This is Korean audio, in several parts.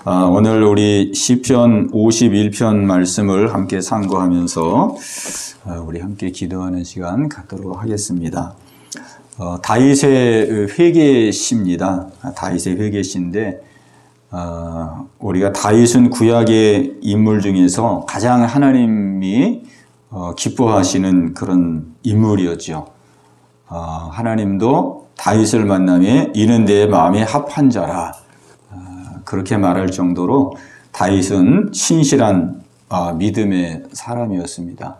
오늘 우리 시편 51편 말씀을 함께 상고하면서 우리 함께 기도하는 시간 갖도록 하겠습니다. 다윗의 회개시입니다. 다윗의 회개시인데 우리가 다윗은 구약의 인물 중에서 가장 하나님이 기뻐하시는 그런 인물이었죠. 하나님도 다윗을 만나며 이는 내 마음에 합한 자라 그렇게 말할 정도로 다윗은 신실한 믿음의 사람이었습니다.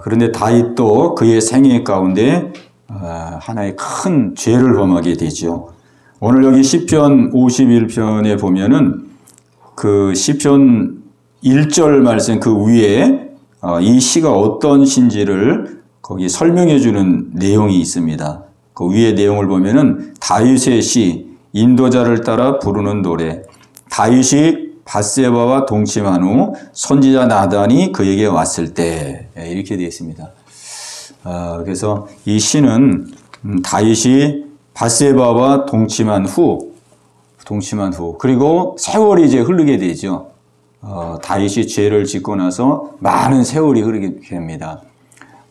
그런데 다윗도 그의 생애 가운데 하나의 큰 죄를 범하게 되죠. 오늘 여기 시편 51편에 보면은 그 시편 1절 말씀 그 위에 이 시가 어떤 시인지를 거기 설명해 주는 내용이 있습니다. 그 위에 내용을 보면은 다윗의 시, 인도자를 따라 부르는 노래, 다윗이 밧세바와 동침한 후 선지자 나단이 그에게 왔을 때, 이렇게 되어 있습니다. 그래서 이 시는 다윗이 밧세바와 동침한 후 그리고 세월이 이제 흐르게 되죠. 다윗이 죄를 짓고 나서 많은 세월이 흐르게 됩니다.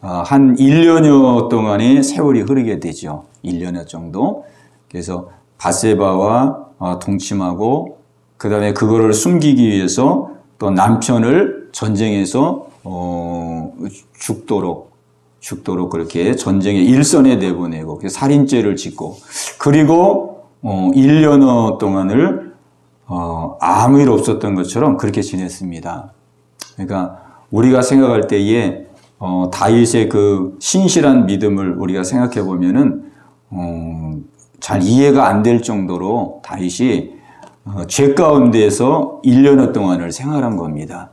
한 1년여 동안의 세월이 흐르게 되죠. 1년여 정도. 그래서 밧세바와 동침하고 그 다음에 그거를 숨기기 위해서 또 남편을 전쟁에서 죽도록 그렇게 전쟁의 일선에 내보내고 살인죄를 짓고 그리고 1년여 동안을 아무 일 없었던 것처럼 그렇게 지냈습니다. 그러니까 우리가 생각할 때에 다윗의 그 신실한 믿음을 우리가 생각해 보면은 잘 이해가 안 될 정도로 다윗이 죄 가운데에서 1년여 동안을 생활한 겁니다.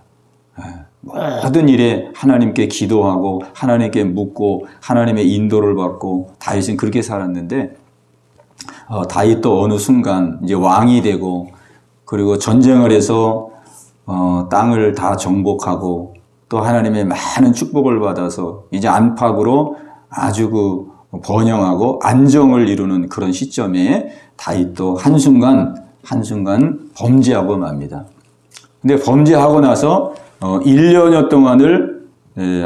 모든 일에 하나님께 기도하고 하나님께 묻고 하나님의 인도를 받고 다윗은 그렇게 살았는데 다윗도 어느 순간 이제 왕이 되고 그리고 전쟁을 해서 땅을 다 정복하고 또 하나님의 많은 축복을 받아서 이제 안팎으로 아주 그 번영하고 안정을 이루는 그런 시점에 다윗도 한순간 범죄하고 맙니다. 근데 범죄하고 나서 1년여 동안을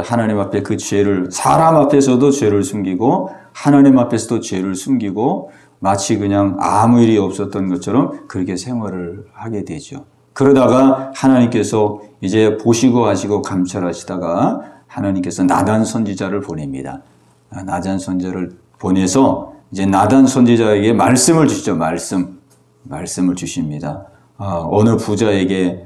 하나님 앞에 그 죄를 사람 앞에서도 죄를 숨기고 하나님 앞에서도 죄를 숨기고 마치 그냥 아무 일이 없었던 것처럼 그렇게 생활을 하게 되죠. 그러다가 하나님께서 이제 보시고 하시고 감찰하시다가 하나님께서 나단 선지자를 보냅니다. 나단 선지자를 보내서 이제 나단 선지자에게 말씀을 주시죠. 말씀을 주십니다. 어느 부자에게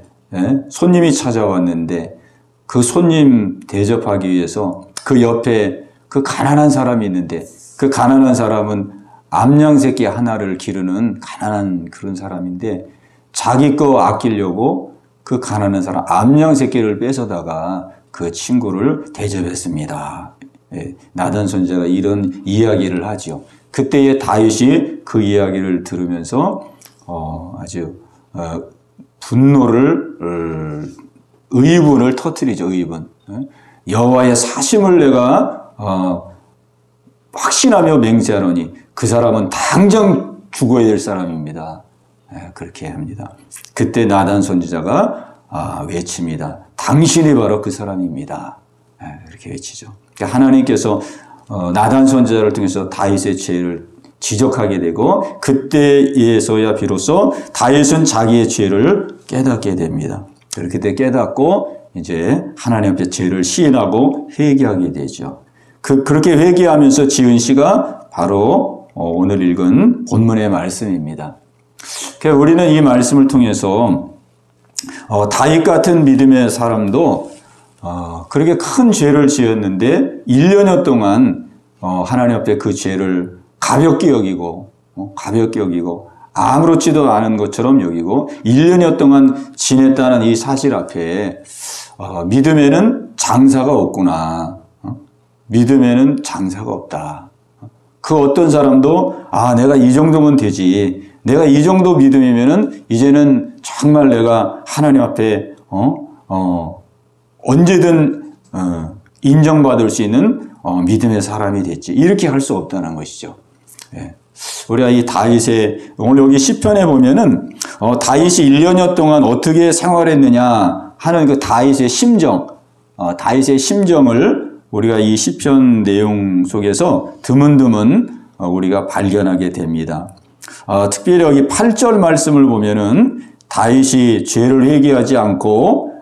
손님이 찾아왔는데 그 손님 대접하기 위해서 그 옆에 그 가난한 사람이 있는데 그 가난한 사람은 암양 새끼 하나를 기르는 가난한 그런 사람인데 자기 거 아끼려고 그 가난한 사람 암양 새끼를 뺏어다가 그 친구를 대접했습니다. 나단 선지자가 이런 이야기를 하죠. 그때의 다윗이 그 이야기를 들으면서 아주 분노를 의분을 터뜨리죠. 의분. 여호와의 사심을 내가 확신하며 맹세하노니 그 사람은 당장 죽어야 될 사람입니다. 그렇게 합니다. 그때 나단 선지자가 외칩니다. 당신이 바로 그 사람입니다. 이렇게 외치죠. 그러니까 하나님께서 나단 선지자를 통해서 다윗의 죄를 지적하게 되고 그때에서야 비로소 다윗은 자기의 죄를 깨닫게 됩니다. 그렇게 깨닫고 이제 하나님 앞에 죄를 시인하고 회개하게 되죠. 그렇게 회개하면서 지은 시가 바로 오늘 읽은 본문의 말씀입니다. 그러니까 우리는 이 말씀을 통해서 다윗 같은 믿음의 사람도 그렇게 큰 죄를 지었는데 1년여 동안 하나님 앞에 그 죄를 가볍게 여기고 아무렇지도 않은 것처럼 여기고 1년여 동안 지냈다는 이 사실 앞에 믿음에는 장사가 없구나. 믿음에는 장사가 없다. 그 어떤 사람도 내가 이 정도면 되지. 내가 이 정도 믿음이면은 이제는 정말 내가 하나님 앞에 언제든 인정받을 수 있는 믿음의 사람이 됐지. 이렇게 할 수 없다는 것이죠. 우리가 이 다윗의 오늘 여기 시편에 보면은 다윗이 1년여 동안 어떻게 생활했느냐 하는 그 다윗의 심정, 다윗의 심정을 우리가 이 시편 내용 속에서 드문드문 우리가 발견하게 됩니다. 특별히 여기 8절 말씀을 보면은 다윗이 죄를 회개하지 않고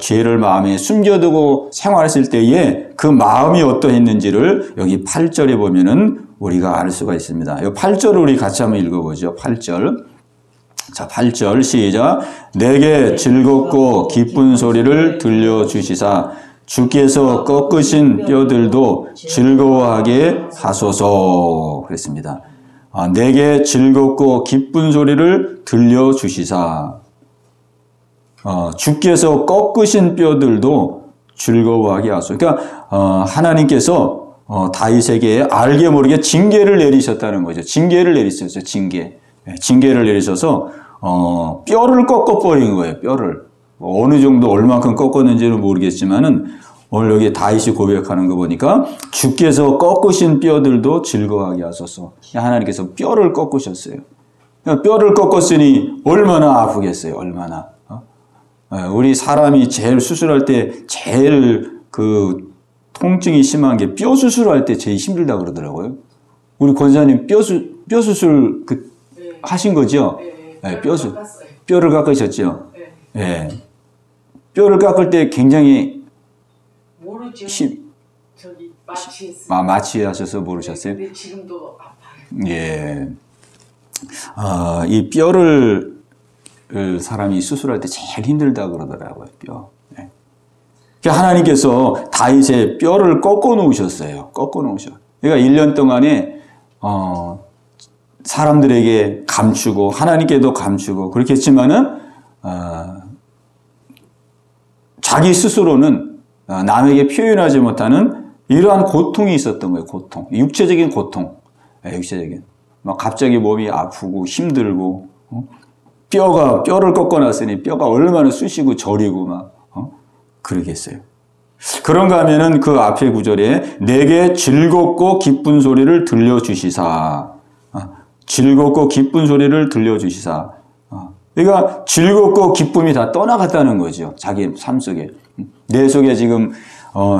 죄를 마음에 숨겨두고 생활했을 때에 그 마음이 어떠했는지를 여기 8절에 보면은 우리가 알 수가 있습니다. 이 8절을 우리 같이 한번 읽어보죠. 8절. 자, 8절 시작. 내게 즐겁고 기쁜 소리를 들려주시사 주께서 꺾으신 뼈들도 즐거워하게 하소서 그랬습니다. 내게 즐겁고 기쁜 소리를 들려주시사 주께서 꺾으신 뼈들도 즐거워하게 하소서. 그러니까 하나님께서 다윗에게 알게 모르게 징계를 내리셨다는 거죠. 징계를 내리셨어요. 징계를 내리셔서 뼈를 꺾어버린 거예요. 뼈를. 어느 정도 얼만큼 꺾었는지는 모르겠지만은 오늘 여기 다윗이 고백하는 거 보니까 주께서 꺾으신 뼈들도 즐거워하게 하소서. 하나님께서 뼈를 꺾으셨어요. 뼈를 꺾었으니 얼마나 아프겠어요. 얼마나. 우리 사람이 제일 수술할 때 제일 그 통증이 심한 게 뼈 수술할 때 제일 힘들다 그러더라고요. 우리 권사님 뼈 수술 하신 거죠? 네, 뼈를 깎으셨죠? 네. 뼈를 깎을 때 굉장히 모르죠. 저기 마취했어요. 마취하셔서 모르셨어요? 근데 지금도 아파요. 예. 이 뼈를 사람이 수술할 때 제일 힘들다 그러더라고요. 뼈. 네. 하나님께서 다윗의 뼈를 꺾어 놓으셨어요. 꺾어 놓으셔. 그러니까 1년 동안에 사람들에게 감추고 하나님께도 감추고 그렇게 했지만은 자기 스스로는 남에게 표현하지 못하는 이러한 고통이 있었던 거예요. 고통. 육체적인 고통. 육체적인. 막 갑자기 몸이 아프고 힘들고 뼈를 꺾어놨으니 뼈가 얼마나 쑤시고 저리고 막 그러겠어요. 그런가 하면은 그 앞에 구절에 내게 즐겁고 기쁜 소리를 들려주시사. 즐겁고 기쁜 소리를 들려주시사. 그러니까 즐겁고 기쁨이 다 떠나갔다는 거죠. 자기 삶 속에. 내 속에 지금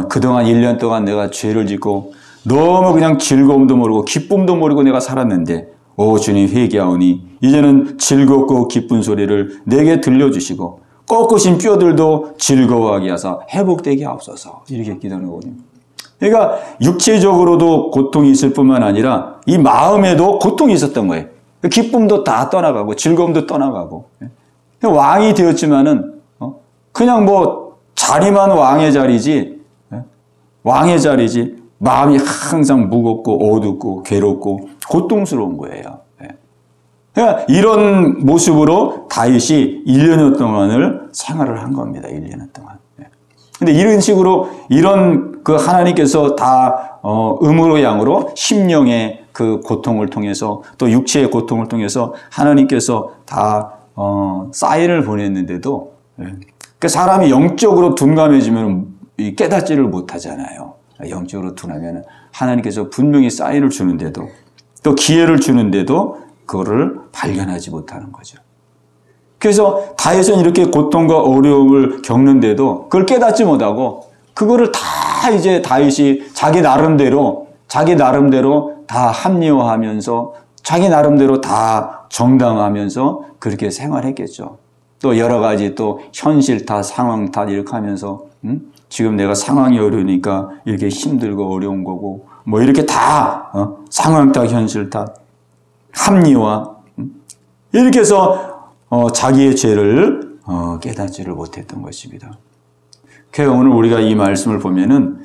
그동안 1년 동안 내가 죄를 짓고 너무 그냥 즐거움도 모르고 기쁨도 모르고 내가 살았는데 오 주님 회개하오니 이제는 즐겁고 기쁜 소리를 내게 들려주시고 꺾으신 뼈들도 즐거워하게 하사 회복되게 하옵소서. 이렇게 기도하는 거거든요. 그러니까 육체적으로도 고통이 있을 뿐만 아니라 이 마음에도 고통이 있었던 거예요. 기쁨도 다 떠나가고 즐거움도 떠나가고 왕이 되었지만은 그냥 뭐 자리만 왕의 자리지 마음이 항상 무겁고 어둡고 괴롭고 고통스러운 거예요. 그러니까 이런 모습으로 다윗이 1년여 동안을 생활을 한 겁니다. 1년 동안. 근데 이런 식으로 이런 그 하나님께서 다 음으로 양으로 심령의 그 고통을 통해서 또 육체의 고통을 통해서 하나님께서 다 사인을 보냈는데도 그 사람이 영적으로 둔감해지면 깨닫지를 못하잖아요. 영적으로 둔하면 하나님께서 분명히 사인을 주는데도 또 기회를 주는데도 그거를 발견하지 못하는 거죠. 그래서 다윗은 이렇게 고통과 어려움을 겪는데도 그걸 깨닫지 못하고 그거를 다 이제 다윗이 자기 나름대로 다 합리화하면서 자기 나름대로 다 정당하면서 그렇게 생활했겠죠. 또 여러 가지 또 현실 탓, 상황 탓 이렇게 하면서 지금 내가 상황이 어려우니까 이렇게 힘들고 어려운 거고 뭐 이렇게 다 상황 탓, 현실 탓, 합리화 이렇게 해서 자기의 죄를 깨닫지를 못했던 것입니다. 그래서 오늘 우리가 이 말씀을 보면은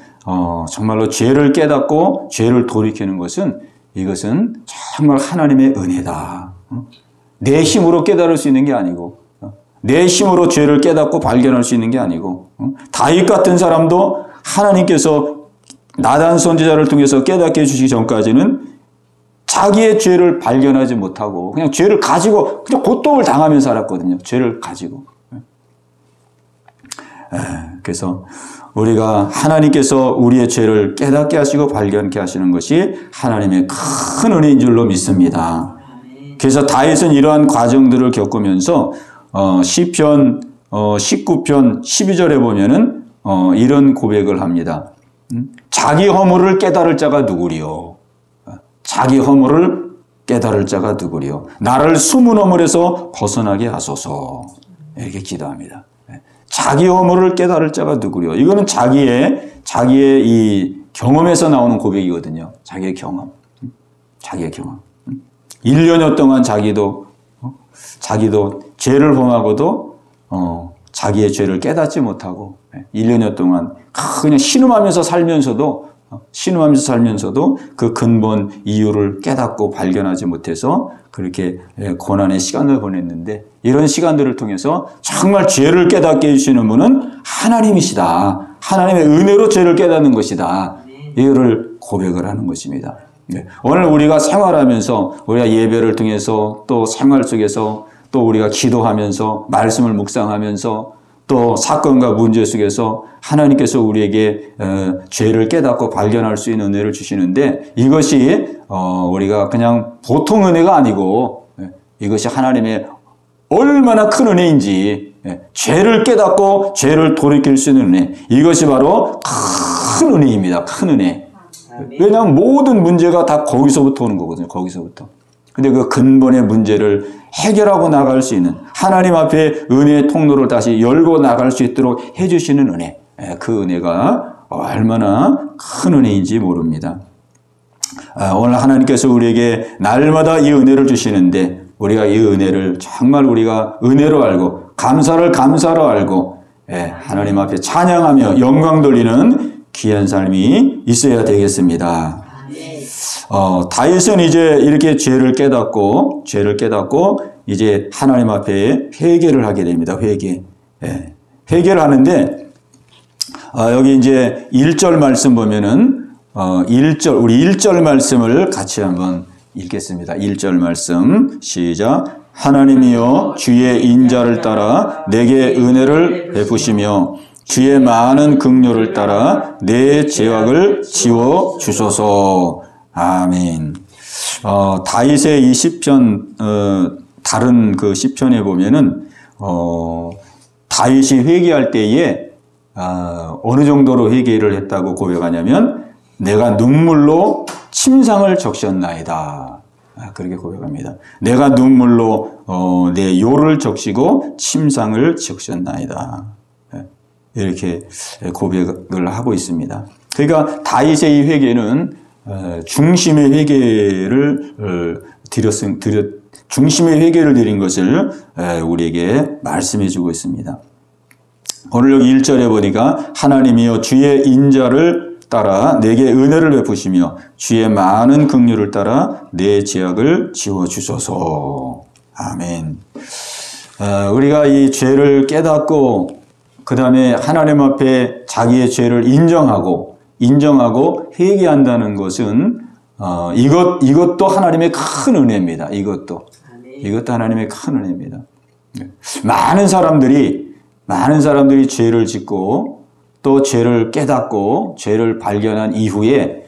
정말로 죄를 깨닫고 죄를 돌이키는 것은 이것은 정말 하나님의 은혜다. 내 힘으로 깨달을 수 있는 게 아니고 내 힘으로 죄를 깨닫고 발견할 수 있는 게 아니고 다윗 같은 사람도 하나님께서 나단 선지자를 통해서 깨닫게 해주시기 전까지는 자기의 죄를 발견하지 못하고 그냥 죄를 가지고 그냥 고통을 당하면서 살았거든요. 죄를 가지고. 그래서 우리가 하나님께서 우리의 죄를 깨닫게 하시고 발견케 하시는 것이 하나님의 큰 은혜인 줄로 믿습니다. 그래서 다윗은 이러한 과정들을 겪으면서 시편 19편 12절에 보면은 이런 고백을 합니다. 자기 허물을 깨달을 자가 누구리요? 자기 허물을 깨달을 자가 누구리요? 나를 숨은 허물에서 벗어나게 하소서. 이렇게 기도합니다. 자기 허물을 깨달을 자가 누구리요? 이거는 자기의 이 경험에서 나오는 고백이거든요. 자기의 경험. 자기의 경험. 1년여 동안 자기도 죄를 범하고도 자기의 죄를 깨닫지 못하고 1년여 동안 그냥 신음하면서 살면서도 그 근본 이유를 깨닫고 발견하지 못해서 그렇게 고난의 시간을 보냈는데, 이런 시간들을 통해서 정말 죄를 깨닫게 해주시는 분은 하나님이시다. 하나님의 은혜로 죄를 깨닫는 것이다. 이거를 고백을 하는 것입니다. 오늘 우리가 생활하면서, 우리가 예배를 통해서 또 생활 속에서 또 우리가 기도하면서 말씀을 묵상하면서 또 사건과 문제 속에서 하나님께서 우리에게 죄를 깨닫고 발견할 수 있는 은혜를 주시는데, 이것이 우리가 그냥 보통 은혜가 아니고 이것이 하나님의 얼마나 큰 은혜인지, 죄를 깨닫고 죄를 돌이킬 수 있는 은혜, 이것이 바로 큰 은혜입니다. 큰 은혜. 왜냐하면 모든 문제가 다 거기서부터 오는 거거든요. 거기서부터. 근데 그 근본의 문제를 해결하고 나갈 수 있는, 하나님 앞에 은혜의 통로를 다시 열고 나갈 수 있도록 해주시는 은혜, 그 은혜가 얼마나 큰 은혜인지 모릅니다. 오늘 하나님께서 우리에게 날마다 이 은혜를 주시는데, 우리가 이 은혜를 정말 우리가 은혜로 알고 감사를 감사로 알고 하나님 앞에 찬양하며 영광 돌리는 귀한 삶이 있어야 되겠습니다. 다윗은 이제 이렇게 죄를 깨닫고 이제 하나님 앞에 회개를 하게 됩니다. 회개를 하는데, 여기 이제 1절 말씀 보면은 1절, 우리 1절 말씀을 같이 한번 읽겠습니다. 1절 말씀 시작. 하나님이여 주의 인자를 따라 내게 은혜를 베푸시며 주의 많은 긍휼을 따라 내 죄악을 지워 주소서. 아멘. 다윗의 이 시편, 다른 그 시편에 보면은 다윗이 회개할 때에 어느 정도로 회개를 했다고 고백하냐면, 내가 눈물로 침상을 적셨나이다. 그렇게 고백합니다. 내가 눈물로 내 요를 적시고 침상을 적셨나이다. 이렇게 고백을 하고 있습니다. 그러니까 다윗의 이 회개는 중심의 회개를 중심의 회개를 드린 것을 우리에게 말씀해 주고 있습니다. 오늘 여기 1절에 보니까 하나님이여 주의 인자를 따라 내게 은혜를 베푸시며 주의 많은 긍휼을 따라 내 죄악을 지워 주소서. 아멘. 우리가 이 죄를 깨닫고 그 다음에 하나님 앞에 자기의 죄를 인정하고 회개한다는 것은 이것도 하나님의 큰 은혜입니다. 이것도 하나님의 큰 은혜입니다. 많은 사람들이 죄를 짓고 또 죄를 깨닫고 죄를 발견한 이후에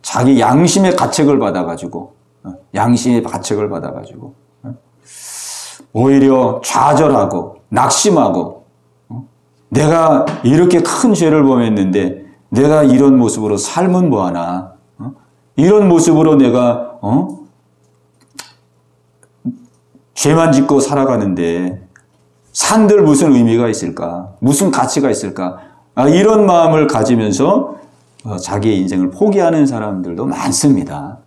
자기 양심의 가책을 받아가지고 오히려 좌절하고 낙심하고, 내가 이렇게 큰 죄를 범했는데 내가 이런 모습으로 삶은 뭐하나, 이런 모습으로 내가 죄만 짓고 살아가는데 산들 무슨 의미가 있을까, 무슨 가치가 있을까, 이런 마음을 가지면서 자기의 인생을 포기하는 사람들도 많습니다.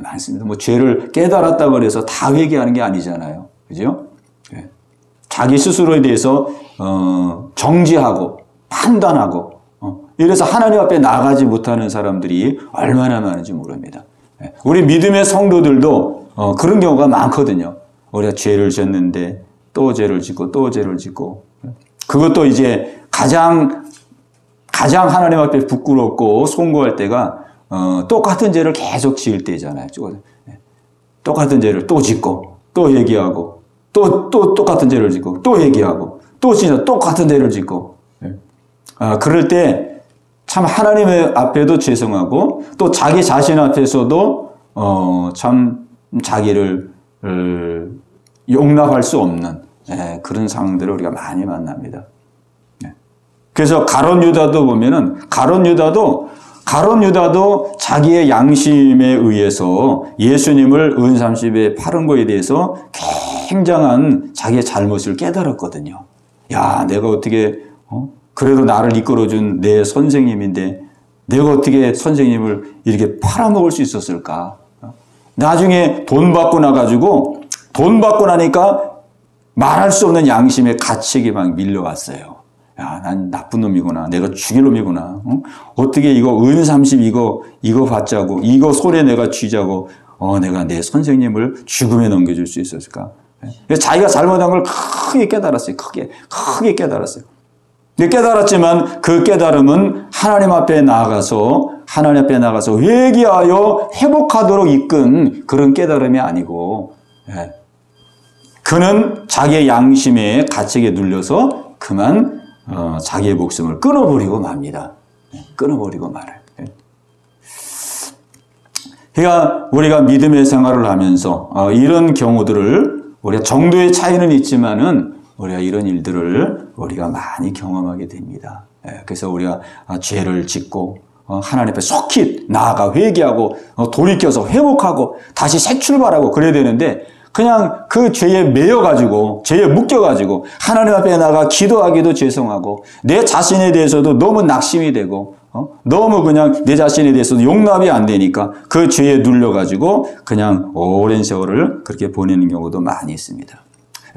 많습니다. 뭐 죄를 깨달았다고 해서 다 회개하는 게 아니잖아요. 그죠? 자기 스스로에 대해서 정지하고 판단하고 이래서 하나님 앞에 나가지 못하는 사람들이 얼마나 많은지 모릅니다. 우리 믿음의 성도들도 그런 경우가 많거든요. 우리가 죄를 졌는데 또 죄를 짓고 또 죄를 짓고, 그것도 이제 가장 하나님 앞에 부끄럽고 송구할 때가 똑같은 죄를 계속 지을 때잖아요. 똑같은 죄를 또 짓고 또 얘기하고 또 똑같은 죄를 짓고 또 얘기하고 또 진짜 똑같은 죄를 짓고. 그럴 때 참 하나님 앞에도 죄송하고 또 자기 자신 앞에서도 참 자기를 용납할 수 없는 그런 상황들을 우리가 많이 만납니다. 그래서 가룟 유다도 보면은 가룟 유다도 자기의 양심에 의해서 예수님을 은30에 팔은 거에 대해서 굉장한 자기의 잘못을 깨달았거든요. 야, 내가 어떻게 그래도 나를 이끌어준 내 선생님인데 내가 어떻게 선생님을 이렇게 팔아먹을 수 있었을까? 나중에 돈 받고 나니까 말할 수 없는 양심의 가책이 막 밀려왔어요. 야, 난 나쁜 놈이구나. 내가 죽일 놈이구나. 어떻게 이거 은30 이거 받자고, 이거 손에 내가 쥐자고, 내가 내 선생님을 죽음에 넘겨줄 수 있었을까? 자기가 잘못한 걸 크게 깨달았어요. 크게 깨달았어요. 근데 깨달았지만 그 깨달음은 하나님 앞에 나아가서 회개하여 회복하도록 이끈 그런 깨달음이 아니고, 그는 자기의 양심의 가책에 눌려서 그만 자기의 목숨을 끊어버리고 맙니다. 끊어버리고 말아요. 그러니까 우리가 믿음의 생활을 하면서 이런 경우들을 우리가 정도의 차이는 있지만은 우리가 이런 일들을 우리가 많이 경험하게 됩니다. 그래서 우리가 죄를 짓고 하나님 앞에 속히 나아가 회개하고 돌이켜서 회복하고 다시 새 출발하고 그래야 되는데 그냥 그 죄에 매여가지고 죄에 묶여가지고 하나님 앞에 나가 기도하기도 죄송하고 내 자신에 대해서도 너무 낙심이 되고 너무 그냥 내 자신에 대해서도 용납이 안 되니까 그 죄에 눌려가지고 그냥 오랜 세월을 그렇게 보내는 경우도 많이 있습니다.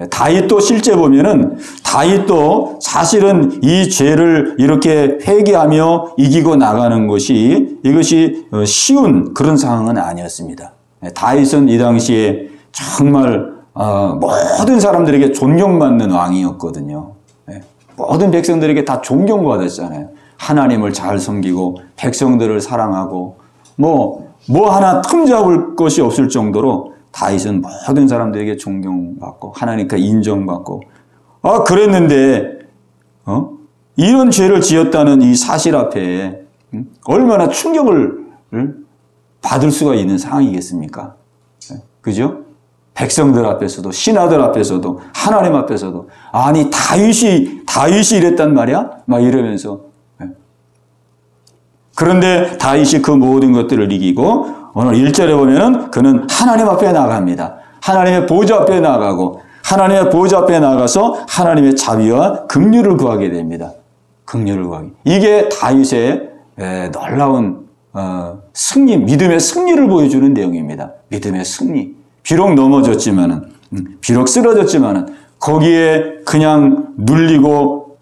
다윗도 실제 보면은 다윗도 사실은 이 죄를 이렇게 회개하며 이기고 나가는 것이 이것이 쉬운 그런 상황은 아니었습니다. 다윗은 이 당시에 정말 모든 사람들에게 존경받는 왕이었거든요. 모든 백성들에게 다 존경받았잖아요. 하나님을 잘 섬기고 백성들을 사랑하고 뭐 하나 틈잡을 것이 없을 정도로 다윗은 모든 사람들에게 존경받고 하나님께 인정받고 그랬는데 이런 죄를 지었다는 이 사실 앞에 얼마나 충격을 받을 수가 있는 상황이겠습니까? 그죠? 백성들 앞에서도 신하들 앞에서도 하나님 앞에서도 아니 다윗이 이랬단 말이야? 막 이러면서 그런데 다윗이 그 모든 것들을 이기고 오늘 1절에 보면은 그는 하나님 앞에 나갑니다. 하나님의 보좌 앞에 나가고 하나님의 보좌 앞에 나가서 하나님의 자비와 긍휼을 구하게 됩니다. 긍휼을 구하기. 이게 다윗의 놀라운 승리, 믿음의 승리를 보여주는 내용입니다. 믿음의 승리. 비록 넘어졌지만은, 비록 쓰러졌지만은 거기에 그냥 눌리고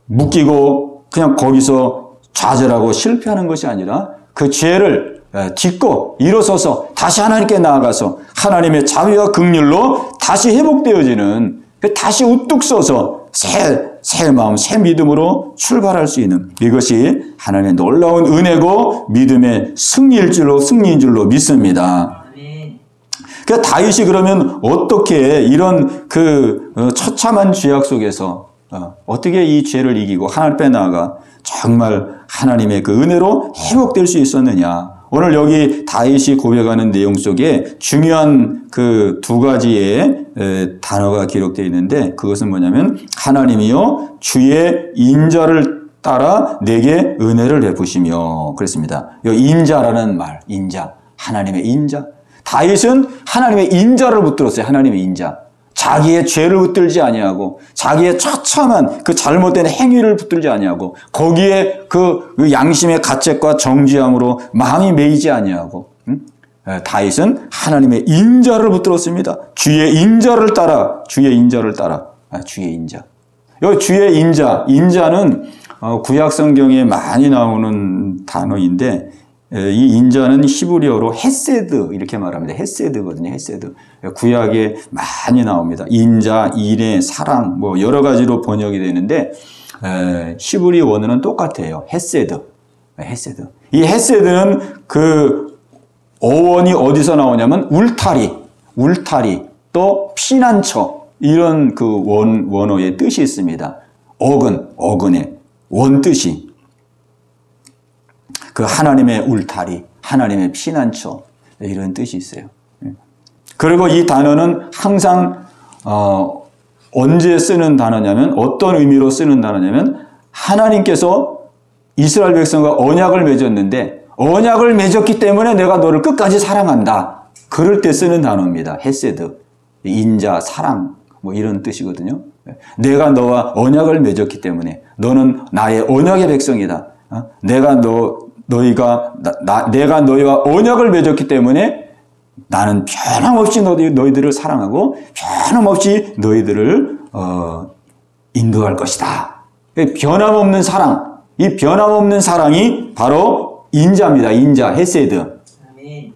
묶이고 그냥 거기서 좌절하고 실패하는 것이 아니라 그 죄를 딛고 일어서서 다시 하나님께 나아가서 하나님의 자비와 긍휼로 다시 회복되어지는 다시 우뚝 서서 새 마음, 새 믿음으로 출발할 수 있는 이것이 하나님의 놀라운 은혜고 믿음의 승리인 줄로 믿습니다. 그러니까 다윗이 그러면 어떻게 이런 그 처참한 죄악 속에서 어떻게 이 죄를 이기고 하나님 앞에 나아가 정말 하나님의 그 은혜로 회복될 수 있었느냐. 오늘 여기 다윗이 고백하는 내용 속에 중요한 그 두 가지의 단어가 기록되어 있는데 그것은 뭐냐면 하나님이여 주의 인자를 따라 내게 은혜를 베푸시며 그랬습니다. 이 인자라는 말, 인자, 하나님의 인자. 다윗은 하나님의 인자를 붙들었어요. 하나님의 인자. 자기의 죄를 붙들지 아니하고 자기의 처참한 그 잘못된 행위를 붙들지 아니하고 거기에 그 양심의 가책과 정죄함으로 마음이 매이지 아니하고 다윗은 하나님의 인자를 붙들었습니다. 주의 인자를 따라 주의 인자. 여기 주의 인자는 구약 성경에 많이 나오는 단어인데 이 인자는 히브리어로 헤세드 이렇게 말합니다. 헤세드거든요. 헤세드. 구약에 많이 나옵니다. 인자, 인애, 사랑 뭐 여러 가지로 번역이 되는데 히브리 원어는 똑같아요. 헤세드. 이 헤세드는 그 어원이 어디서 나오냐면 울타리 또 피난처 이런 그 원어의 뜻이 있습니다. 어근의 원뜻이 그 하나님의 울타리, 하나님의 피난처 이런 뜻이 있어요. 그리고 이 단어는 항상 언제 쓰는 단어냐면 어떤 의미로 쓰는 단어냐면 하나님께서 이스라엘 백성과 언약을 맺었는데 언약을 맺었기 때문에 내가 너를 끝까지 사랑한다. 그럴 때 쓰는 단어입니다. 헤세드, 인자, 사랑 뭐 이런 뜻이거든요. 내가 너와 언약을 맺었기 때문에 너는 나의 언약의 백성이다. 내가 너희와 언약을 맺었기 때문에 나는 변함없이 너희들을 사랑하고 변함없이 너희들을 인도할 것이다. 변함없는 사랑, 이 변함없는 사랑이 바로 인자입니다. 인자, 헤세드.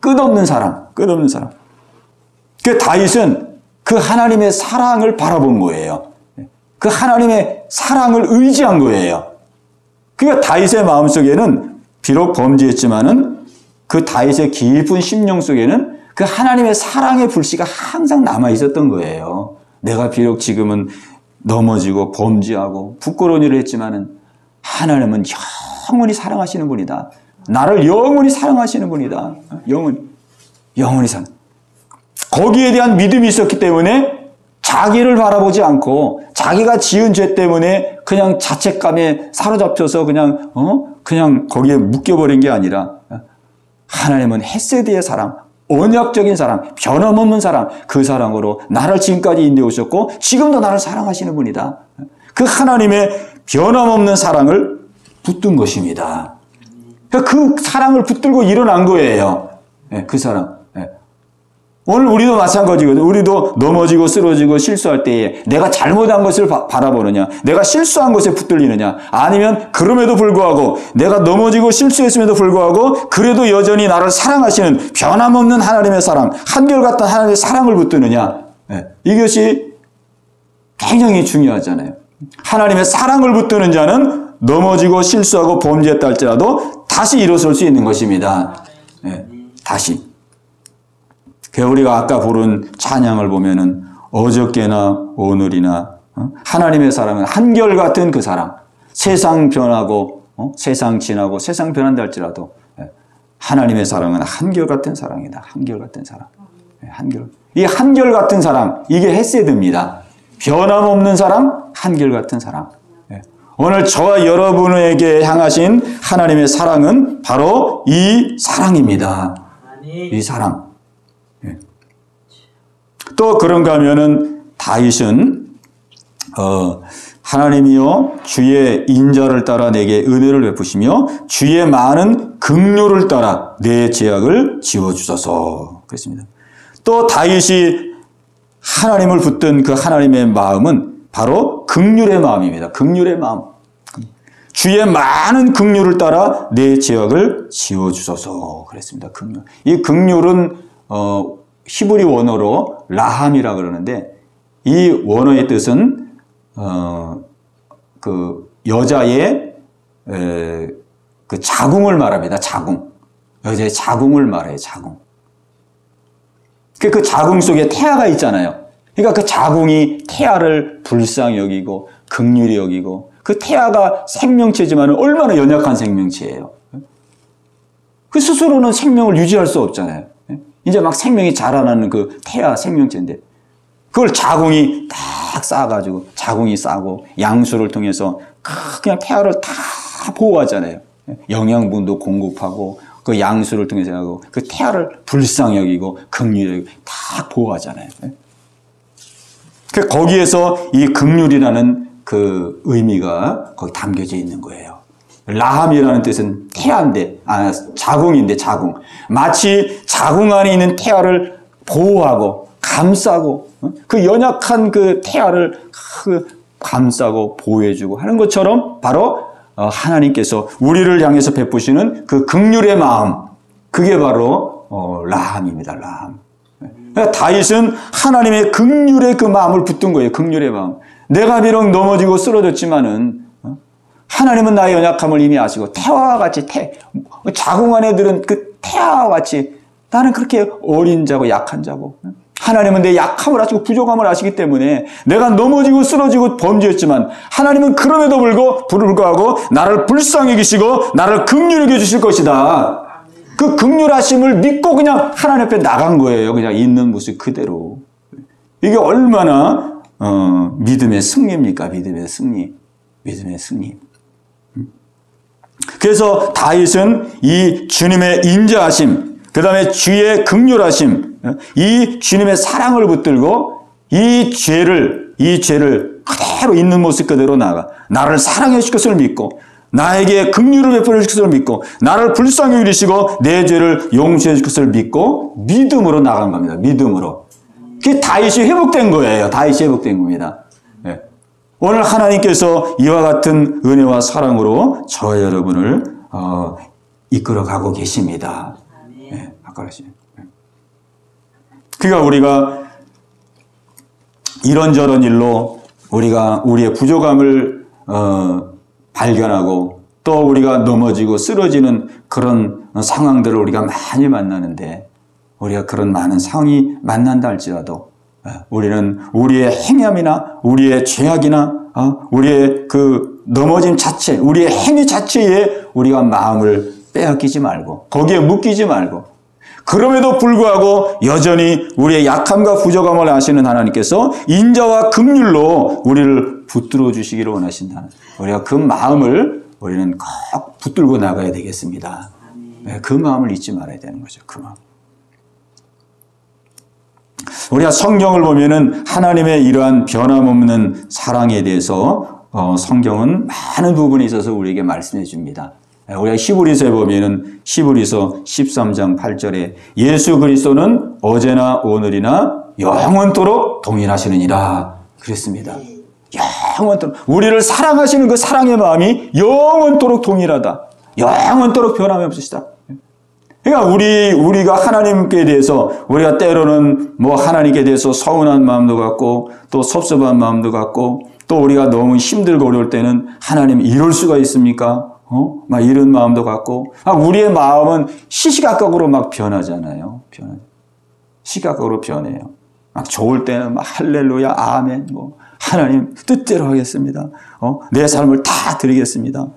끝없는 사랑, 끝없는 사랑. 그 다윗은 그 하나님의 사랑을 바라본 거예요. 그 하나님의 사랑을 의지한 거예요. 그러니까 다윗의 마음속에는 비록 범죄했지만은 그 다윗의 깊은 심령 속에는 그 하나님의 사랑의 불씨가 항상 남아 있었던 거예요. 내가 비록 지금은 넘어지고 범죄하고 부끄러운 일을 했지만은 하나님은 영원히 사랑하시는 분이다. 나를 영원히 사랑하시는 분이다. 영원히 사랑. 거기에 대한 믿음이 있었기 때문에 자기를 바라보지 않고 자기가 지은 죄 때문에 그냥 자책감에 사로잡혀서 그냥 거기에 묶여버린 게 아니라 하나님은 헤세드의 사랑, 언약적인 사랑, 변함없는 사랑, 그 사랑으로 나를 지금까지 인도해 오셨고 지금도 나를 사랑하시는 분이다. 그 하나님의 변함없는 사랑을 붙든 것입니다. 그 사랑을 붙들고 일어난 거예요. 그 사랑. 오늘 우리도 마찬가지거든요. 우리도 넘어지고 쓰러지고 실수할 때에 내가 잘못한 것을 바라보느냐, 내가 실수한 것에 붙들리느냐, 아니면 그럼에도 불구하고 내가 넘어지고 실수했음에도 불구하고 그래도 여전히 나를 사랑하시는 변함없는 하나님의 사랑, 한결같은 하나님의 사랑을 붙드느냐. 이것이 굉장히 중요하잖아요. 하나님의 사랑을 붙드는 자는 넘어지고 실수하고 범죄했다 할지라도 다시 일어설 수 있는 것입니다. 다시. 우리가 아까 부른 찬양을 보면은 어저께나 오늘이나 하나님의 사랑은 한결같은 그 사랑. 세상 변하고 세상 지나고 세상 변한다 할지라도 하나님의 사랑은 한결같은 사랑이다. 한결같은 사랑. 이 한결같은 사랑, 이게 헤세드입니다. 변함없는 사랑, 한결같은 사랑. 오늘 저와 여러분에게 향하신 하나님의 사랑은 바로 이 사랑입니다. 이 사랑. 또 그런가 하면은 다윗은 하나님이여 주의 인자를 따라 내게 은혜를 베푸시며 주의 많은 긍휼을 따라 내 죄악을 지워주소서 그랬습니다. 또 다윗이 하나님을 붙든 그 하나님의 마음은 바로 긍휼의 마음입니다. 긍휼의 마음. 주의 많은 긍휼을 따라 내 죄악을 지워주소서 그랬습니다. 긍휼. 이 긍휼은 히브리 원어로 라함이라 그러는데 이 원어의 뜻은 그 여자의 그 자궁을 말합니다. 자궁. 여자의 자궁을 말해요. 자궁. 그 자궁 속에 태아가 있잖아요. 그러니까 그 자궁이 태아를 불쌍히 여기고 긍휼히 여기고 그 태아가 생명체지만 얼마나 연약한 생명체예요. 그 스스로는 생명을 유지할 수 없잖아요. 이제 막 생명이 자라나는 그 태아 생명체인데 그걸 자궁이 딱 쌓아가지고 자궁이 싸고 양수를 통해서 그냥 태아를 다 보호하잖아요. 영양분도 공급하고 그 양수를 통해서 하고 그 태아를 불쌍히 여기고 긍휼히 여기고 다 보호하잖아요. 거기에서 이 긍휼이라는 그 의미가 거기 담겨져 있는 거예요. 라함이라는 뜻은 태아인데, 자궁인데, 자궁. 마치 자궁 안에 있는 태아를 보호하고, 감싸고, 그 연약한 그 태아를 감싸고, 보호해주고 하는 것처럼 바로 하나님께서 우리를 향해서 베푸시는 그 긍휼의 마음, 그게 바로 라함입니다, 라함. 다윗은 하나님의 긍휼의 그 마음을 붙든 거예요, 긍휼의 마음. 내가 비록 넘어지고 쓰러졌지만은, 하나님은 나의 연약함을 이미 아시고 태아와 같이 자궁 안에 들은 그 태아와 같이 나는 그렇게 어린 자고 약한 자고 하나님은 내 약함을 아시고 부족함을 아시기 때문에 내가 넘어지고 쓰러지고 범죄했지만 하나님은 그럼에도 불구하고 나를 불쌍히 여기시고 나를 긍휼히 여겨주실 것이다. 그 긍휼하심을 믿고 그냥 하나님 앞에 나간 거예요. 그냥 있는 모습 그대로. 이게 얼마나 믿음의 승리입니까? 믿음의 승리. 믿음의 승리. 그래서 다윗은 이 주님의 인자하심, 그 다음에 주의 긍휼하심, 이 주님의 사랑을 붙들고 이 죄를 그대로 있는 모습 그대로 나가. 나를 사랑해 주실 것을 믿고 나에게 긍휼을 베풀어 주실 것을 믿고 나를 불쌍히 여기시고 내 죄를 용서해 주실 것을 믿고 믿음으로 나간 겁니다. 믿음으로. 그게 다윗이 회복된 거예요. 다윗이 회복된 겁니다. 네. 오늘 하나님께서 이와 같은 은혜와 사랑으로 저와 여러분을 이끌어가고 계십니다. 네. 그러니까 우리가 이런저런 일로 우리가 우리의 부족함을 발견하고 또 우리가 넘어지고 쓰러지는 그런 상황들을 우리가 많이 만나는데 우리가 그런 많은 상황이 만난다 할지라도 우리는 우리의 행함이나 우리의 죄악이나 우리의 그 넘어짐 자체, 우리의 행위 자체에 우리가 마음을 빼앗기지 말고 거기에 묶이지 말고 그럼에도 불구하고 여전히 우리의 약함과 부족함을 아시는 하나님께서 인자와 긍휼로 우리를 붙들어 주시기를 원하신다는 우리가 그 마음을 우리는 꼭 붙들고 나가야 되겠습니다. 그 마음을 잊지 말아야 되는 거죠. 그 마음. 우리가 성경을 보면은 하나님의 이러한 변함없는 사랑에 대해서 성경은 많은 부분에 있어서 우리에게 말씀해 줍니다. 우리가 히브리서에 보면은 히브리서 13장 8절에 예수 그리스도는 어제나 오늘이나 영원토록 동일하시느니라 그랬습니다. 영원토록 우리를 사랑하시는 그 사랑의 마음이 영원토록 동일하다. 영원토록 변함이 없으시다. 그러니까 우리가 하나님께 대해서 우리가 때로는 뭐 하나님께 대해서 서운한 마음도 갖고 또 섭섭한 마음도 갖고 또 우리가 너무 힘들고 어려울 때는 하나님 이럴 수가 있습니까? 막 이런 마음도 갖고 우리의 마음은 시시각각으로 막 변하잖아요. 시각각으로 변해요. 막 좋을 때는 막 할렐루야 아멘 뭐 하나님 뜻대로 하겠습니다. 내 삶을 다 드리겠습니다.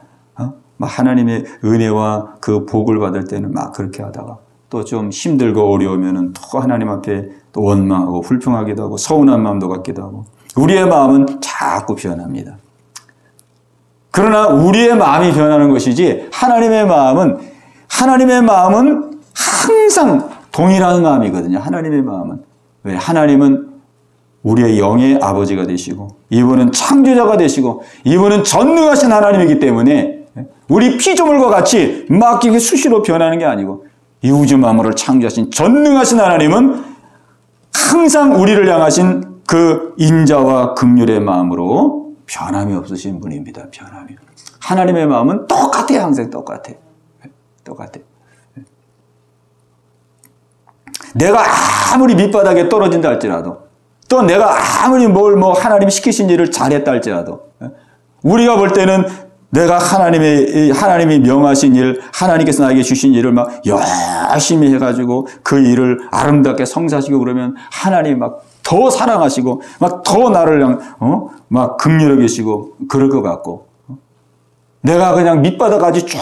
막 하나님의 은혜와 그 복을 받을 때는 막 그렇게 하다가 또 좀 힘들고 어려우면은 또 하나님 앞에 또 원망하고 불평하기도 하고 서운한 마음도 갖기도 하고 우리의 마음은 자꾸 변합니다. 그러나 우리의 마음이 변하는 것이지 하나님의 마음은 항상 동일한 마음이거든요. 하나님의 마음은. 왜? 하나님은 우리의 영의 아버지가 되시고 이분은 창조자가 되시고 이분은 전능하신 하나님이기 때문에 우리 피조물과 같이 막 이렇게 수시로 변하는 게 아니고 이 우주 만물을 창조하신 전능하신 하나님은 항상 우리를 향하신 그 인자와 긍휼의 마음으로 변함이 없으신 분입니다. 변함이. 하나님의 마음은 똑같아요. 항상 똑같아요. 똑같아요. 내가 아무리 밑바닥에 떨어진다 할지라도 또 내가 아무리 하나님이 시키신 일을 잘했다 할지라도 우리가 볼 때는 내가 하나님이 명하신 일, 하나님께서 나에게 주신 일을 막 열심히 해가지고 그 일을 아름답게 성사하시고 그러면 하나님이 막 더 사랑하시고 막 더 나를 막 긍휼히 계시고 그럴 것 같고 내가 그냥 밑바닥까지 쭉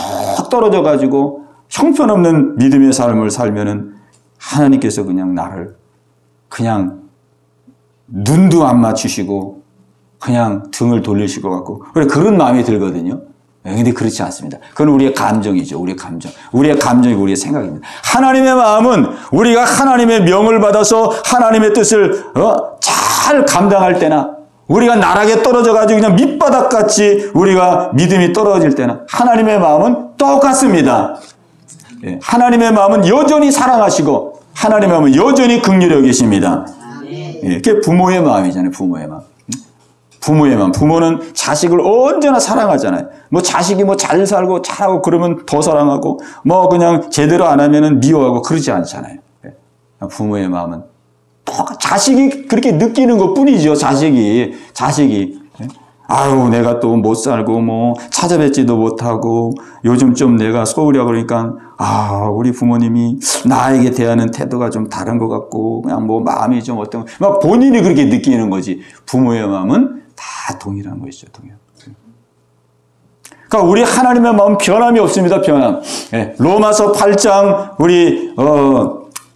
떨어져가지고 형편없는 믿음의 삶을 살면은 하나님께서 그냥 나를 그냥 눈도 안 맞추시고 그냥 등을 돌리실 것 같고 그런 마음이 들거든요. 그런데 그렇지 않습니다. 그건 우리의 감정이죠. 우리의 감정이고 우리의 생각입니다. 하나님의 마음은 우리가 하나님의 명을 받아서 하나님의 뜻을 잘 감당할 때나 우리가 나락에 떨어져가지고 그냥 밑바닥같이 우리가 믿음이 떨어질 때나 하나님의 마음은 똑같습니다. 하나님의 마음은 여전히 사랑하시고 하나님의 마음은 여전히 긍휼히 여기십니다. 그게 부모의 마음이잖아요. 부모의 마음. 부모는 자식을 언제나 사랑하잖아요. 자식이 잘 살고 잘하고 그러면 더 사랑하고 그냥 제대로 안 하면은 미워하고 그러지 않잖아요. 부모의 마음은 자식이 그렇게 느끼는 것 뿐이죠. 자식이. 아유, 내가 또 못 살고 찾아뵙지도 못하고 요즘 좀 내가 소홀이야 그러니까 우리 부모님이 나에게 대하는 태도가 좀 다른 것 같고, 그냥 뭐 마음이 좀 어떤, 막 본인이 그렇게 느끼는 거지. 부모의 마음은 다 동일한 것이죠, 동일. 그러니까 우리 하나님의 마음 변함이 없습니다, 변함. 예, 로마서 8장, 우리,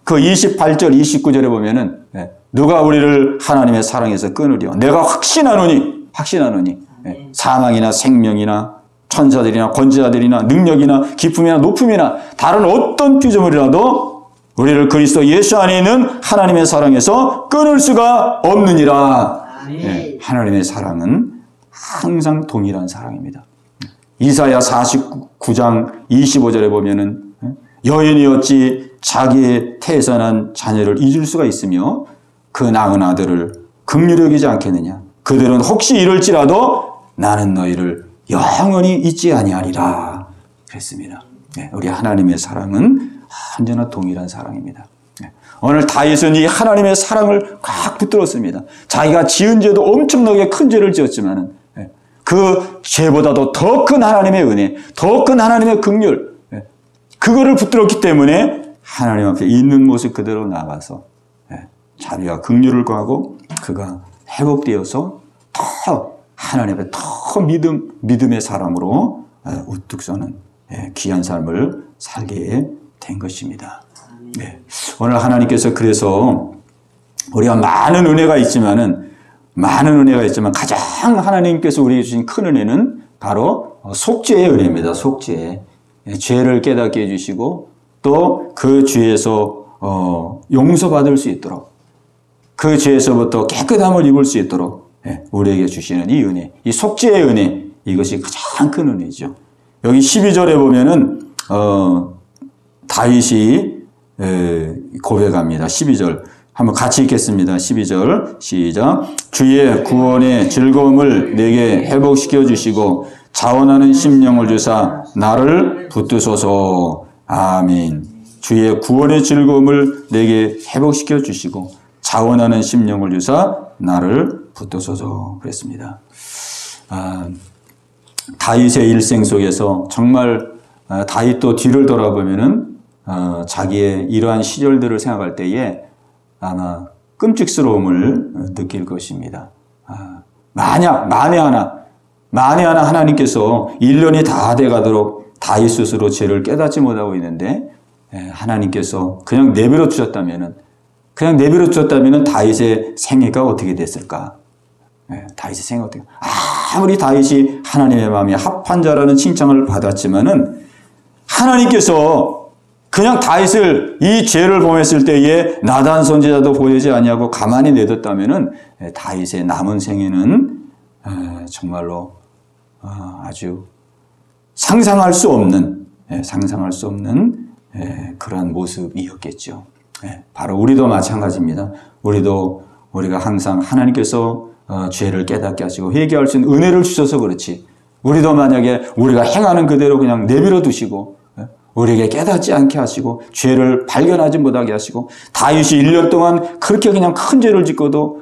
그 28절, 29절에 보면은, 예, 누가 우리를 하나님의 사랑에서 끊으리요. 내가 확신하노니, 예, 사망이나 생명이나 천사들이나 권세자들이나 능력이나 기쁨이나 높음이나 다른 어떤 피조물이라도 우리를 그리스도 예수 안에 있는 하나님의 사랑에서 끊을 수가 없느니라. 예, 하나님의 사랑은 항상 동일한 사랑입니다. 이사야 49장 25절에 보면은 여인이 어찌 자기의 태산한 자녀를 잊을 수가 있으며 그 낳은 아들을 긍휼히 여기지 않겠느냐. 그들은 혹시 이럴지라도 나는 너희를 영원히 잊지 아니하리라 그랬습니다. 네, 우리 하나님의 사랑은 언제나 동일한 사랑입니다. 네, 오늘 다윗은 이 하나님의 사랑을 꽉 붙들었습니다. 자기가 지은 죄도 엄청나게 큰 죄를 지었지만은 그 죄보다도 더 큰 하나님의 은혜, 더 큰 하나님의 긍휼, 그거를 붙들었기 때문에 하나님 앞에 있는 모습 그대로 나가서 자비와 긍휼을 구하고 그가 회복되어서 더 하나님 앞에 더 믿음의 사람으로 우뚝 서는 귀한 삶을 살게 된 것입니다. 네. 오늘 하나님께서 그래서 우리가 많은 은혜가 있지만 가장 하나님께서 우리에게 주신 큰 은혜는 바로 속죄의 은혜입니다. 속죄. 죄를 깨닫게 해주시고 또 그 죄에서 용서받을 수 있도록 그 죄에서부터 깨끗함을 입을 수 있도록 우리에게 주시는 이 은혜, 이 속죄의 은혜, 이것이 가장 큰 은혜죠. 여기 12절에 보면은 다윗이 고백합니다. 12절 한번 같이 읽겠습니다. 12절 시작. 주의 구원의 즐거움을 내게 회복시켜 주시고 자원하는 심령을 주사 나를 붙드소서. 아멘. 주의 구원의 즐거움을 내게 회복시켜 주시고 자원하는 심령을 주사 나를 붙드소서 그랬습니다. 다윗의 일생 속에서 정말 다윗도 뒤를 돌아보면은 자기의 이러한 시절들을 생각할 때에 아마 끔찍스러움을 느낄 것입니다. 만에 하나 하나님께서 1년이 다 돼가도록 다윗 스스로 죄를 깨닫지 못하고 있는데 하나님께서 그냥 내버려 두셨다면은 다윗의 생애가 어떻게 됐을까? 다윗의 생애가 어떻게? 아무리 다윗이 하나님의 마음에 합한 자라는 칭찬을 받았지만은 하나님께서 그냥 다윗을 이 죄를 범했을 때에 나단 선지자도 보이지 아니하고 가만히 내뒀다면은 다윗의 남은 생애는 정말로 아주 상상할 수 없는 그러한 모습이었겠죠. 바로 우리도 마찬가지입니다. 우리가 항상 하나님께서 죄를 깨닫게 하시고 회개할 수 있는 은혜를 주셔서 그렇지. 우리도 만약에 우리가 행하는 그대로 그냥 내버려 두시고 우리에게 깨닫지 않게 하시고 죄를 발견하지 못하게 하시고 다윗이 1년 동안 그렇게 그냥 큰 죄를 짓고도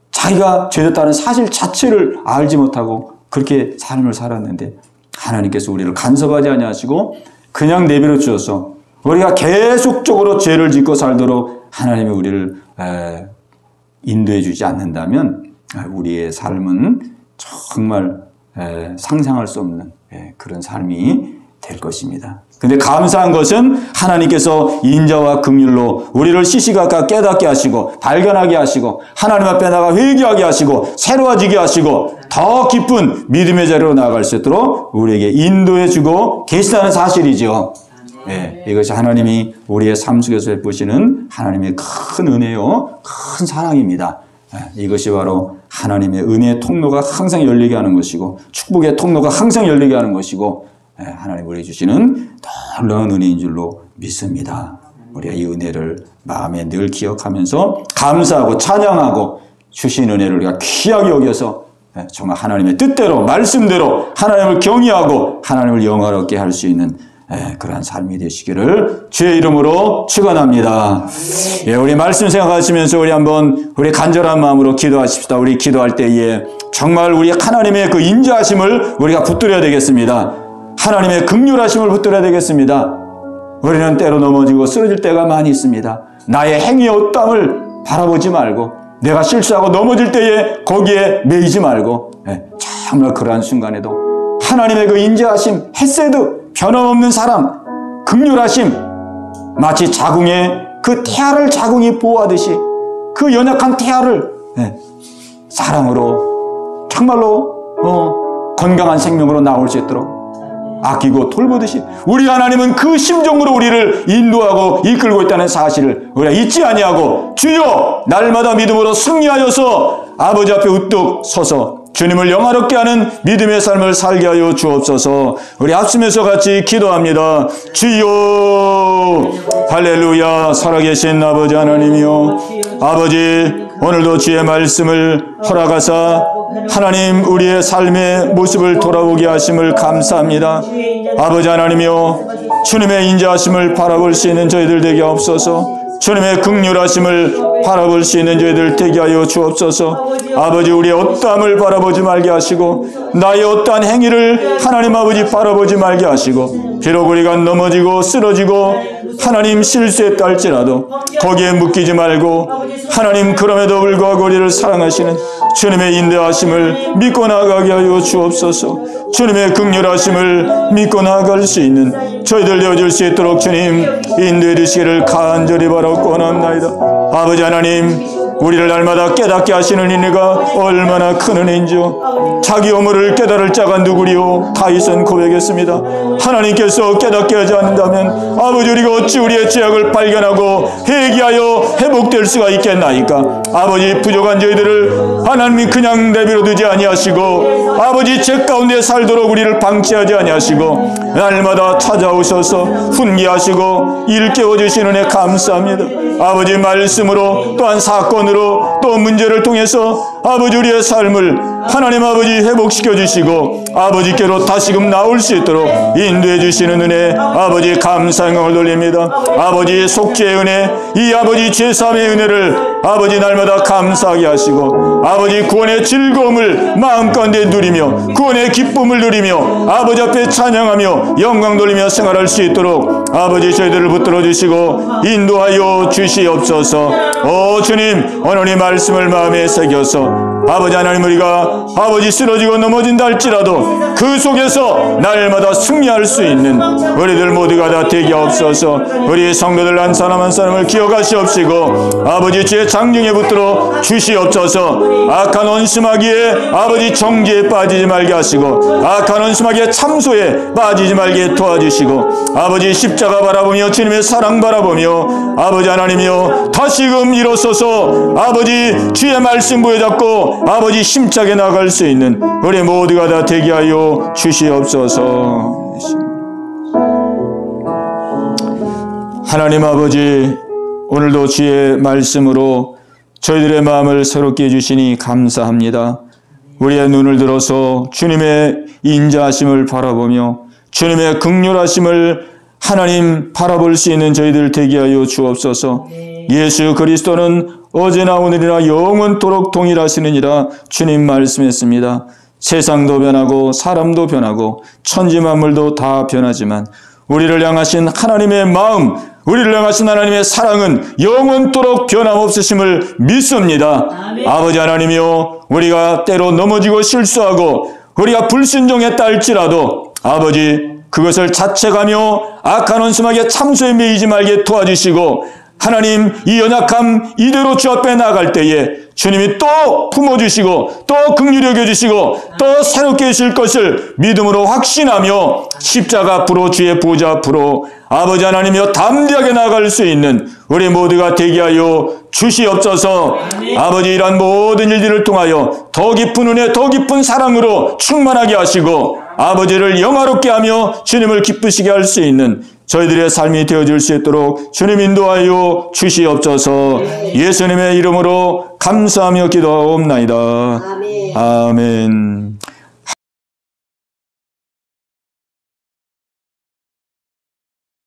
자기가 죄졌다는 사실 자체를 알지 못하고 그렇게 삶을 살았는데 하나님께서 우리를 간섭하지 아니하시고 그냥 내버려 주셔서 우리가 계속적으로 죄를 짓고 살도록 하나님이 우리를 인도해 주지 않는다면 우리의 삶은 정말 상상할 수 없는 그런 삶이 될 것입니다. 근데 감사한 것은 하나님께서 인자와 긍휼로 우리를 시시각각 깨닫게 하시고 발견하게 하시고 하나님 앞에 나가 회개하게 하시고 새로워지게 하시고 더 깊은 믿음의 자리로 나아갈 수 있도록 우리에게 인도해 주고 계시다는 사실이죠. 이것이 하나님이 우리의 삶 속에서 베푸시는 하나님의 큰 은혜요, 큰 사랑입니다. 이것이 바로 하나님의 은혜의 통로가 항상 열리게 하는 것이고 축복의 통로가 항상 열리게 하는 것이고 하나님 우리에게 주시는 놀라운 은혜인 줄로 믿습니다. 우리가 이 은혜를 마음에 늘 기억하면서 감사하고 찬양하고 주신 은혜를 우리가 귀하게 여겨서 정말 하나님의 뜻대로 말씀대로 하나님을 경외하고 하나님을 영화롭게 할 수 있는 그러한 삶이 되시기를 주의 이름으로 축원합니다. 우리 말씀 생각하시면서 우리 간절한 마음으로 기도하십시다. 우리 기도할 때에 정말 우리 하나님의 그 인자하심을 우리가 붙들어야 되겠습니다. 하나님의 긍휼하심을 붙들어야 되겠습니다. 우리는 때로 넘어지고 쓰러질 때가 많이 있습니다. 나의 행위의 어떠함을 바라보지 말고 내가 실수하고 넘어질 때에 거기에 매이지 말고 정말 그러한 순간에도 하나님의 그 인자하심, 헤세드, 변함없는 사랑, 긍휼하심, 마치 자궁에 그 태아를 자궁이 보호하듯이 그 연약한 태아를 사랑으로 정말로 건강한 생명으로 나올 수 있도록 아끼고 돌보듯이 우리 하나님은 그 심정으로 우리를 인도하고 이끌고 있다는 사실을 우리가 잊지 아니하고 주여 날마다 믿음으로 승리하여서 아버지 앞에 우뚝 서서 주님을 영화롭게 하는 믿음의 삶을 살게 하여 주옵소서. 우리 합심해서 같이 기도합니다. 주여 할렐루야. 살아계신 아버지 하나님이여, 아버지 오늘도 주의 말씀을 허락하사 하나님 우리의 삶의 모습을 돌아보게 하심을 감사합니다. 아버지 하나님이여, 주님의 인자하심을 바라볼 수 있는 저희들 되게 하옵소서. 주님의 긍휼하심을 바라볼 수 있는 저희들 되게 하여 주옵소서. 아버지 우리의 어떠함을 바라보지 말게 하시고 나의 어떠한 행위를 하나님 아버지 바라보지 말게 하시고 비록 우리가 넘어지고 쓰러지고 하나님 실수했다 할지라도 거기에 묶이지 말고 하나님 그럼에도 불구하고 우리를 사랑하시는 주님의 인도하심을 믿고 나아가게 하여 주옵소서. 주님의 긍휼하심을 믿고 나아갈 수 있는 저희들 되어줄 수 있도록 주님 인도해 주시기를 간절히 바라고 원합니다. 아버지 하나님, 우리를 날마다 깨닫게 하시는 은혜가 얼마나 큰 은혜인지요. 자기 허물을 깨달을 자가 누구리요? 다윗은 고백했습니다. 하나님께서 깨닫게 하지 않는다면 아버지 우리가 어찌 우리의 죄악을 발견하고 회개하여 회복될 수가 있겠나이까. 아버지 부족한 저희들을 하나님이 그냥 내버려 두지 아니하시고 아버지 죄 가운데 살도록 우리를 방치하지 아니하시고 날마다 찾아오셔서 훈계하시고 일깨워 주시는 은혜 감사합니다. 아버지 말씀으로 또한 사건으로 또 문제를 통해서 아버지 우리의 삶을 하나님 아버지 회복시켜 주시고 아버지께로 다시금 나올 수 있도록 인도해 주시는 은혜 아버지 감사 영광을 돌립니다. 아버지 속죄의 은혜, 이 아버지 죄사함의 은혜를 아버지 날마다 감사하게 하시고 아버지 구원의 즐거움을 마음 가운데 누리며 구원의 기쁨을 누리며 아버지 앞에 찬양하며 영광 돌리며 생활할 수 있도록 아버지 저희들을 붙들어 주시고 인도하여 주시옵소서. 오 주님, 오늘 이 말씀을 마음에 새겨서 아버지 하나님 우리가 아버지 쓰러지고 넘어진다 할지라도 그 속에서 날마다 승리할 수 있는 우리들 모두가 다 되게 하옵소서. 우리 성도들 한 사람 한 사람을 기억하시옵시고 아버지 주의 장중에 붙들어 주시옵소서. 악한 원수마귀에 아버지 정죄에 빠지지 말게 하시고 악한 원수마귀의 참소에 빠지지 말게 도와주시고 아버지 십자가 바라보며 주님의 사랑 바라보며 아버지 하나님이여 다시금 일어서서 아버지 주의 말씀 부여잡고 아버지 힘차게 나갈 수 있는 우리 모두가 다 되게 하여 주시옵소서. 하나님 아버지, 오늘도 주의 말씀으로 저희들의 마음을 새롭게 해주시니 감사합니다. 우리의 눈을 들어서 주님의 인자하심을 바라보며 주님의 긍휼하심을 하나님 바라볼 수 있는 저희들 되게 하여 주옵소서. 예수 그리스도는 어제나 오늘이나 영원토록 동일하시느니라 주님 말씀했습니다. 세상도 변하고 사람도 변하고 천지 만물도 다 변하지만 우리를 향하신 하나님의 마음, 우리를 향하신 하나님의 사랑은 영원토록 변함없으심을 믿습니다. 아멘. 아버지 하나님이여, 우리가 때로 넘어지고 실수하고 우리가 불순종했다 할지라도 아버지 그것을 자책하며 악한 원수마귀의 참소에 매이지 말게 도와주시고 하나님 이 연약함 이대로 주 앞에 나갈 때에 주님이 또 품어주시고 또 긍휼히 여겨주시고 또 새롭게 해주실 것을 믿음으로 확신하며 십자가 앞으로 주의 보좌 앞으로 아버지 하나님이여 담대하게 나아갈 수 있는 우리 모두가 되게 하여 주시옵소서. 아버지 이러한 모든 일들을 통하여 더 깊은 은혜 더 깊은 사랑으로 충만하게 하시고 아버지를 영화롭게 하며 주님을 기쁘시게 할 수 있는 저희들의 삶이 되어줄 수 있도록 주님 인도하여 주시옵소서. 예수님의 이름으로 감사하며 기도하옵나이다. 아멘. 아멘.